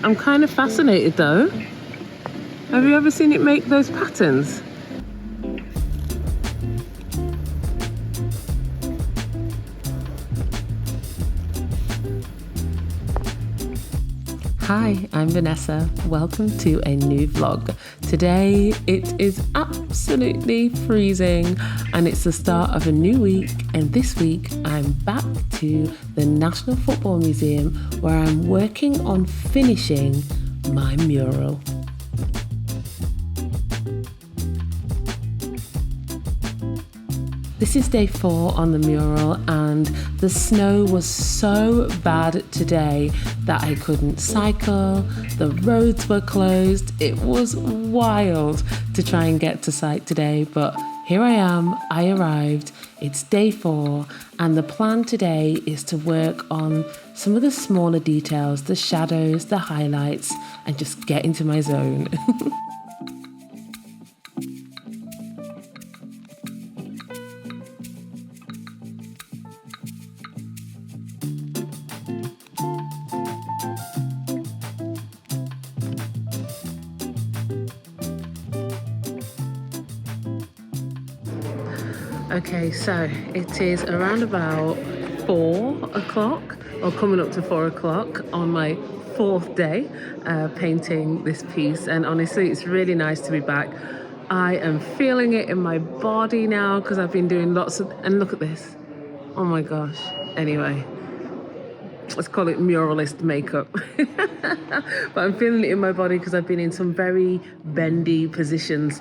I'm kind of fascinated though. Have you ever seen it make those patterns? Hi, I'm Vanessa. Welcome to a new vlog. Today it is absolutely freezing and it's the start of a new week, and this week I'm back to the National Football Museum where I'm working on finishing my mural. This is day 4 on the mural, and the snow was so bad today that I couldn't cycle, the roads were closed. It was wild to try and get to site today, but here I am, I arrived, it's day 4, and the plan today is to work on some of the smaller details, the shadows, the highlights, and just get into my zone. Okay, so it is around about 4 o'clock, or coming up to 4 o'clock on my 4th day painting this piece, and honestly it's really nice to be back. I am feeling it in my body now because I've been doing lots of, and look at this, oh my gosh. Anyway, let's call it muralist makeup. But I'm feeling it in my body because I've been in some very bendy positions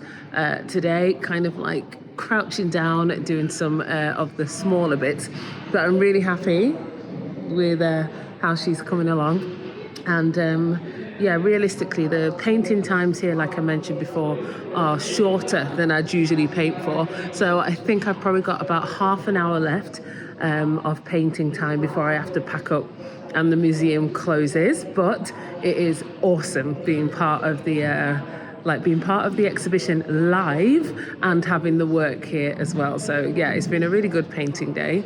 today, kind of like crouching down, doing some of the smaller bits. But I'm really happy with how she's coming along. And yeah, realistically, the painting times here, like I mentioned before, are shorter than I'd usually paint for. So I think I've probably got about half an hour left of painting time before I have to pack up and the museum closes. But it is awesome being part of the exhibition live and having the work here as well. So yeah, it's been a really good painting day.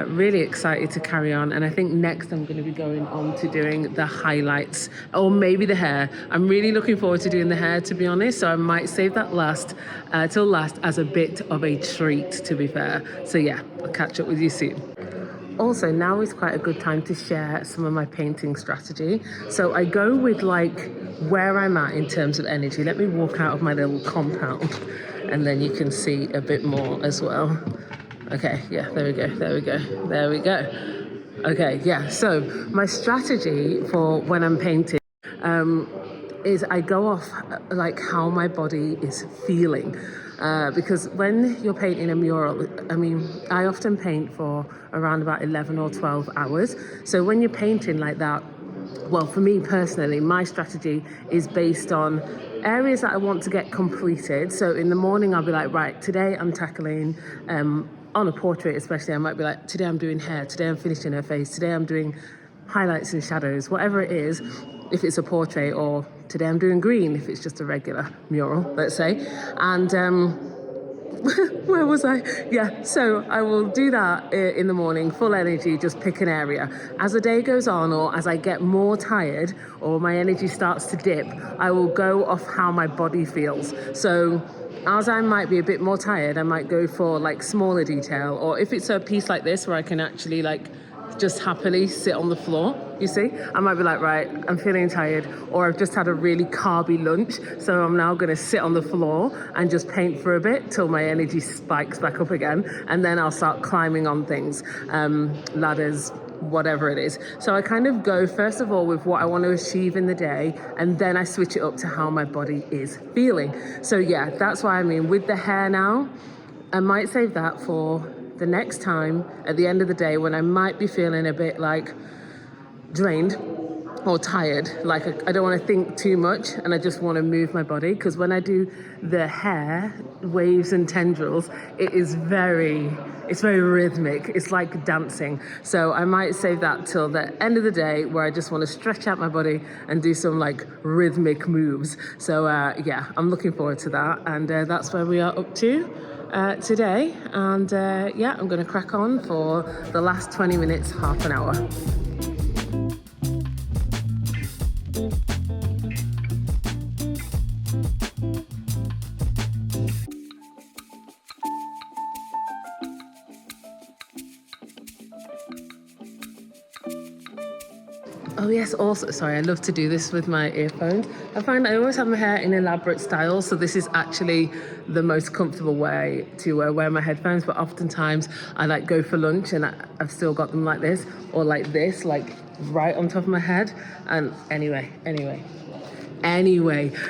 Really excited to carry on, and I think next I'm going to be going on to doing the highlights, or maybe the hair. I'm really looking forward to doing the hair, to be honest, so I might save that till last as a bit of a treat, to be fair. So yeah, I'll catch up with you soon. Also, now is quite a good time to share some of my painting strategy. So I go with like where I'm at in terms of energy. Let me walk out of my little compound and then you can see a bit more as well. Okay, yeah, there we go. Okay, yeah, so my strategy for when I'm painting is I go off like how my body is feeling. Because when you're painting a mural, I mean, I often paint for around about 11 or 12 hours. So when you're painting like that, well, for me personally, my strategy is based on areas that I want to get completed. So in the morning, I'll be like, right, today I'm tackling, on a portrait especially, I might be like, today I'm doing hair, today I'm finishing her face, today I'm doing highlights and shadows, whatever it is, if it's a portrait, or today I'm doing green if it's just a regular mural, let's say. And where was I? Yeah, so I will do that in the morning, full energy, just pick an area. As the day goes on, or as I get more tired or my energy starts to dip, I will go off how my body feels. So as I might be a bit more tired, I might go for like smaller detail, or if it's a piece like this where I can actually like just happily sit on the floor, you see, I might be like, right, I'm feeling tired, or I've just had a really carby lunch, so I'm now going to sit on the floor and just paint for a bit till my energy spikes back up again, and then I'll start climbing on things, ladders, whatever it is. So I kind of go first of all with what I want to achieve in the day, and then I switch it up to how my body is feeling. So yeah, that's why I mean with the hair now, I might save that for the next time at the end of the day when I might be feeling a bit like drained or tired, like I don't want to think too much and I just want to move my body, because when I do the hair waves and tendrils, it's very rhythmic, it's like dancing. So I might save that till the end of the day where I just want to stretch out my body and do some like rhythmic moves. So yeah, I'm looking forward to that, and that's where we are up to. today. And yeah, I'm going to crack on for the last 20 minutes, half an hour. Oh yes, also, sorry, I love to do this with my earphones. I find I always have my hair in elaborate styles, so this is actually the most comfortable way to wear my headphones, but oftentimes I like go for lunch and I've still got them like this, or like this, like right on top of my head. And anyway,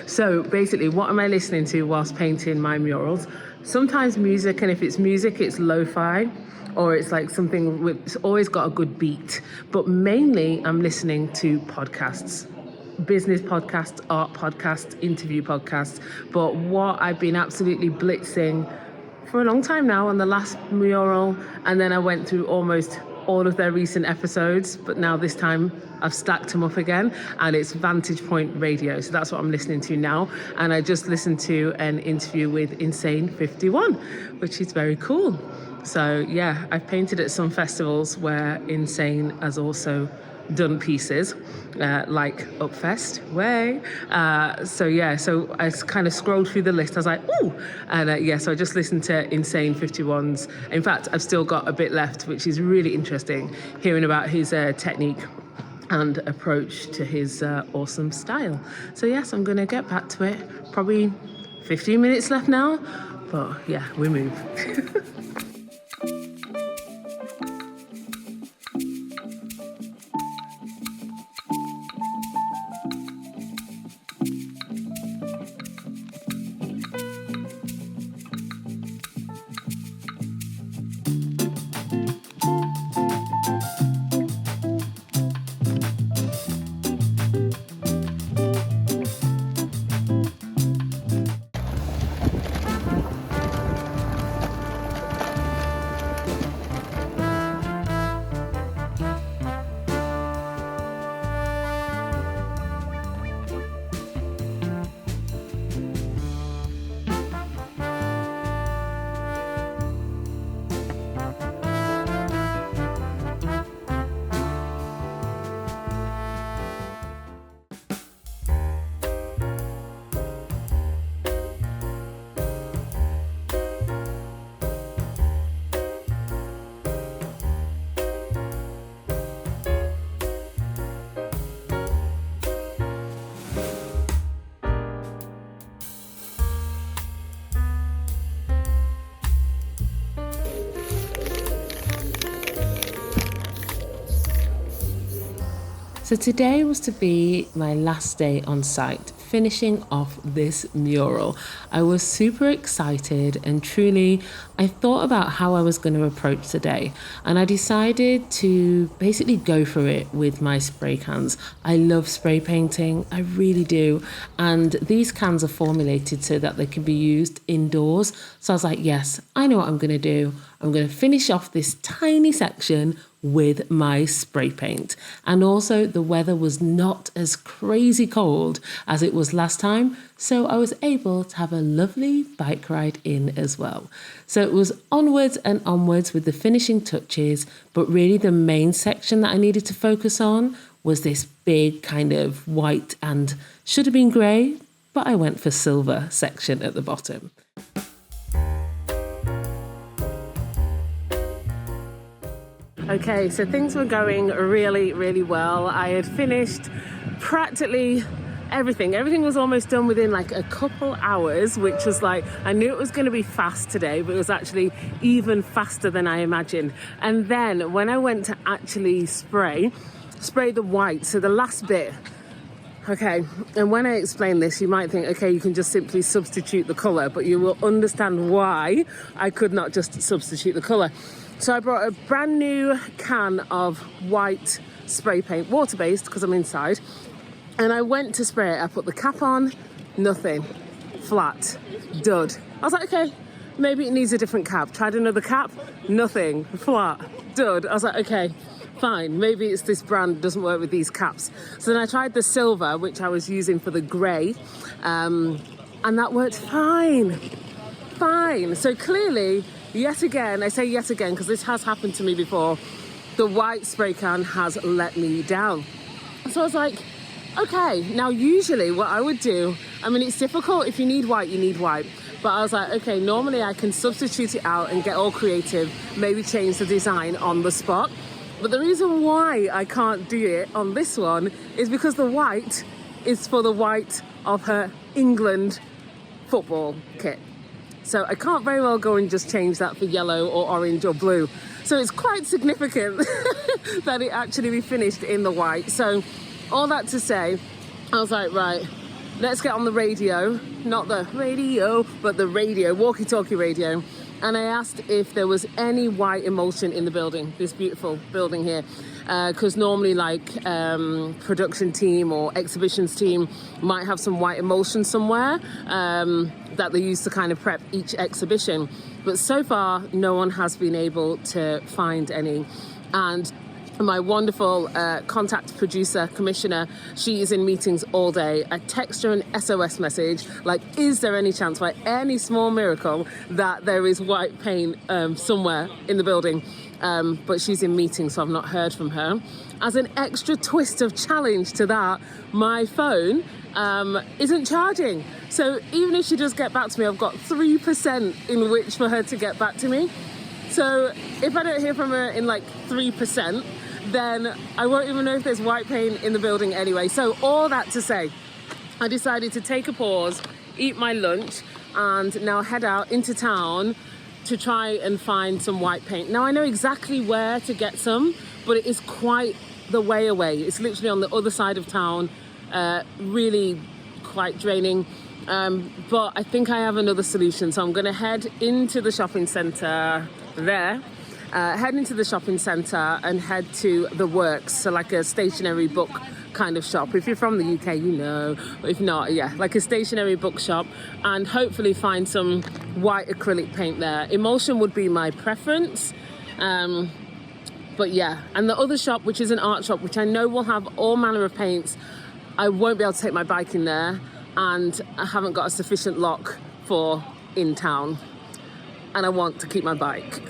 so basically what am I listening to whilst painting my murals? Sometimes music, and if it's music, it's lo-fi, or it's like something it's always got a good beat. But mainly I'm listening to podcasts, business podcasts, art podcasts, interview podcasts. But what I've been absolutely blitzing for a long time now on the last mural, and then I went through almost all of their recent episodes, but now this time I've stacked them up again, and it's Vantage Point Radio. So that's what I'm listening to now. And I just listened to an interview with Insane 51, which is very cool. So yeah, I've painted at some festivals where Insane has also done pieces, like Upfest, so I kind of scrolled through the list. I was like, ooh, and so I just listened to Insane 51's. In fact, I've still got a bit left, which is really interesting, hearing about his technique and approach to his awesome style. So yes, I'm gonna get back to it. Probably 15 minutes left now, but yeah, we move. So today was to be my last day on site, finishing off this mural. I was super excited, and truly I thought about how I was going to approach today, and I decided to basically go for it with my spray cans. I love spray painting, I really do, and these cans are formulated so that they can be used indoors. So I was like, yes, I know what I'm going to do. I'm going to finish off this tiny section with my spray paint. And also the weather was not as crazy cold as it was last time, so I was able to have a lovely bike ride in as well. So it was onwards and onwards with the finishing touches, but really the main section that I needed to focus on was this big kind of white and should have been grey, but I went for silver section at the bottom. Okay, so things were going really, really well. I had finished practically everything. Everything was almost done within like a couple hours, which was like, I knew it was going to be fast today, but it was actually even faster than I imagined. And then when I went to actually spray the white, so the last bit, okay, and when I explain this, you might think, okay, you can just simply substitute the colour, but you will understand why I could not just substitute the colour. So I brought a brand new can of white spray paint, water-based, because I'm inside. And I went to spray it. I put the cap on, nothing, flat, dud. I was like, okay, maybe it needs a different cap. Tried another cap, nothing, flat, dud. I was like, okay, fine, maybe it's this brand doesn't work with these caps. So then I tried the silver, which I was using for the grey, and that worked fine. insane. So clearly, yet again, I say yet again because this has happened to me before, the white spray can has let me down. So I was like, okay, now usually what I would do, I mean, it's difficult. If you need white, you need white. But I was like, okay, normally I can substitute it out and get all creative, maybe change the design on the spot. But the reason why I can't do it on this one is because the white is for the white of her England football kit. So I can't very well go and just change that for yellow or orange or blue. So it's quite significant that it actually be finished in the white. So all that to say, I was like, right, let's get on the radio, not the radio, but the radio, walkie-talkie radio. And I asked if there was any white emulsion in the building, this beautiful building here. Because normally like production team or exhibitions team might have some white emulsion somewhere that they use to kind of prep each exhibition. But so far, no one has been able to find any. And my wonderful contact producer, commissioner, she is in meetings all day. I text her an SOS message, like, is there any chance by any small miracle that there is white paint somewhere in the building? But she's in meetings, so I've not heard from her. As an extra twist of challenge to that, my phone isn't charging. So even if she does get back to me, I've got 3% in which for her to get back to me. So if I don't hear from her in like 3%, then I won't even know if there's white paint in the building anyway. So all that to say, I decided to take a pause, eat my lunch, and now head out into town to try and find some white paint. Now I know exactly where to get some, but it is quite the way away. It's literally on the other side of town, really quite draining. But I think I have another solution. So I'm gonna head into the shopping centre there, head into the shopping centre and head to the Works, so like a stationery book kind of shop. If you're from the UK, you know. If not, yeah, like a stationery book shop, and hopefully find some white acrylic paint there. Emulsion would be my preference. But yeah, and the other shop, which is an art shop, which I know will have all manner of paints, I won't be able to take my bike in there, and I haven't got a sufficient lock for in town, and I want to keep my bike.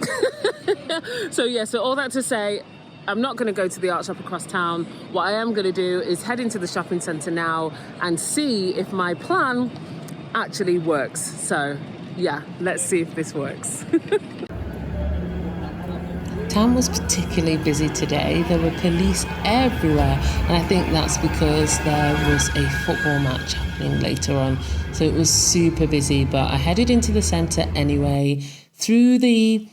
So yeah, so all that to say, I'm not going to go to the art shop across town. What I am going to do is head into the shopping centre now and see if my plan actually works. So yeah, let's see if this works. Town was particularly busy today. There were police everywhere, and I think that's because there was a football match happening later on. So it was super busy, but I headed into the centre anyway, through the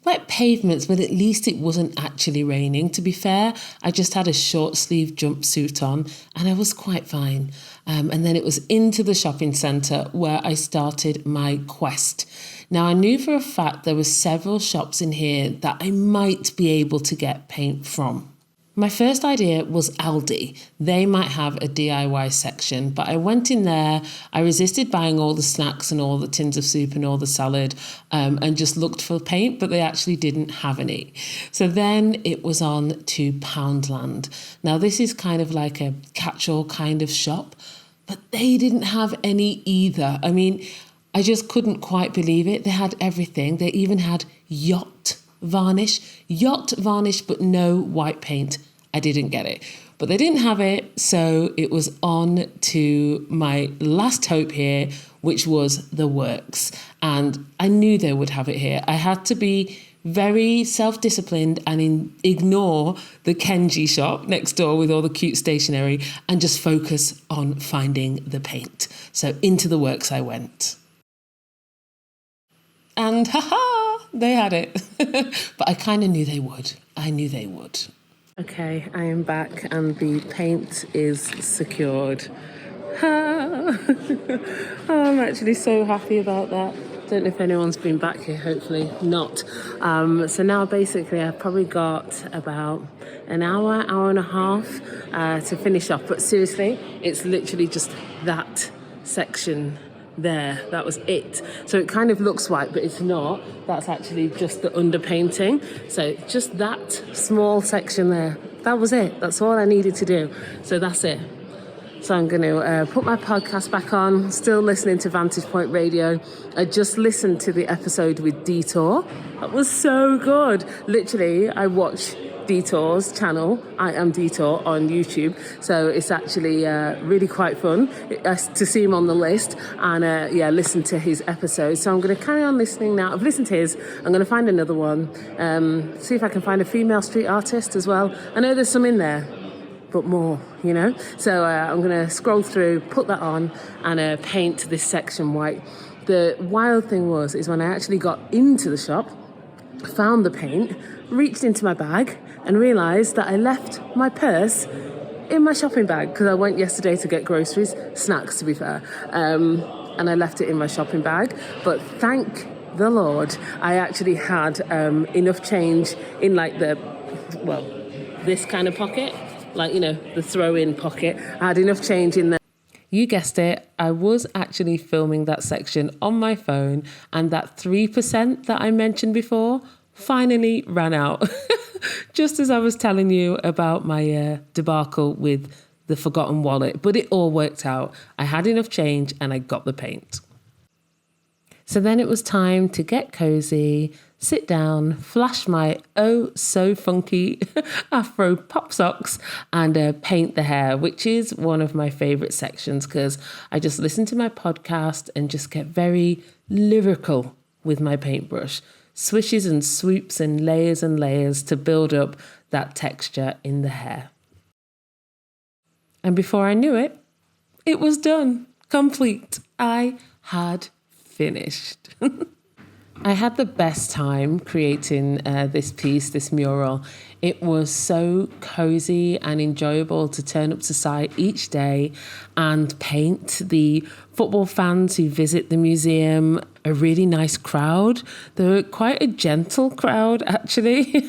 wet pavements, but at least it wasn't actually raining. To be fair, I just had a short sleeve jumpsuit on and I was quite fine. And then it was into the shopping centre where I started my quest. Now, I knew for a fact there were several shops in here that I might be able to get paint from. My first idea was Aldi. They might have a DIY section, but I went in there, I resisted buying all the snacks and all the tins of soup and all the salad, and just looked for paint, but they actually didn't have any. So then it was on to Poundland. Now this is kind of like a catch-all kind of shop, but they didn't have any either. I mean, I just couldn't quite believe it. They had everything. They even had yacht varnish, but no white paint. I didn't get it, but they didn't have it. So it was on to my last hope here, which was the Works. And I knew they would have it here. I had to be very self-disciplined and ignore the Kenji shop next door with all the cute stationery and just focus on finding the paint. So into the Works I went. And haha, they had it. But I kind of knew they would. I knew they would. Okay, I am back and the paint is secured. Oh, I'm actually so happy about that. Don't know if anyone's been back here, hopefully not. So now basically I've probably got about an hour and a half to finish off. But seriously, it's literally just that section there. That was it. So it kind of looks white, but it's not. That's actually just the underpainting. So just that small section there. That was it. That's all I needed to do. So that's it. So I'm going to put my podcast back on, still listening to Vantage Point Radio. I just listened to the episode with Detour. That was so good. Literally, I watched Detour's channel, I Am Detour, on YouTube. So it's actually really quite fun to see him on the list and listen to his episode. So I'm going to carry on listening now. I've listened to his. I'm going to find another one. See if I can find a female street artist as well. I know there's some in there, but more, So I'm going to scroll through, put that on, and paint this section white. The wild thing is when I actually got into the shop, found the paint, reached into my bag, and realised that I left my purse in my shopping bag because I went yesterday to get groceries, snacks to be fair, and I left it in my shopping bag. But thank the Lord, I actually had enough change in this kind of pocket, the throw-in pocket. I had enough change in there. You guessed it, I was actually filming that section on my phone, and that 3% that I mentioned before finally ran out. Just as I was telling you about my debacle with the forgotten wallet, but it all worked out. I had enough change and I got the paint. So then it was time to get cozy, sit down, flash my so funky Afro pop socks, and paint the hair, which is one of my favourite sections because I just listen to my podcast and just get very lyrical with my paintbrush. Swishes and swoops and layers to build up that texture in the hair. And before I knew it, it was done, complete. I had finished. I had the best time creating this piece, this mural. It was so cozy and enjoyable to turn up to site each day and paint the football fans who visit the museum. A really nice crowd. They were quite a gentle crowd, actually.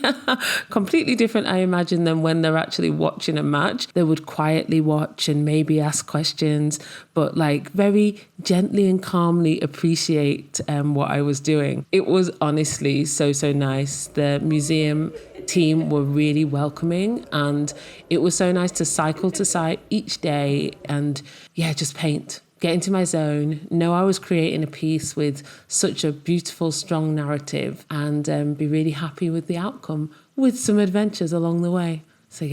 Completely different, I imagine, than when they're actually watching a match. They would quietly watch and maybe ask questions, but very gently and calmly appreciate what I was doing. It was honestly so nice. The museum team were really welcoming, and it was so nice to cycle to site each day and just paint. Get into my zone, know I was creating a piece with such a beautiful, strong narrative, and be really happy with the outcome with some adventures along the way. So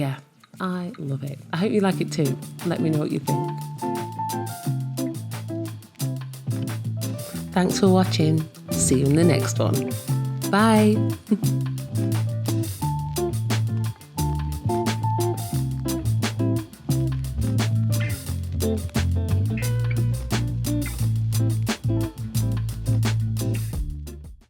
I love it. I hope you like it too. Let me know what you think. Thanks for watching. See you in the next one. Bye.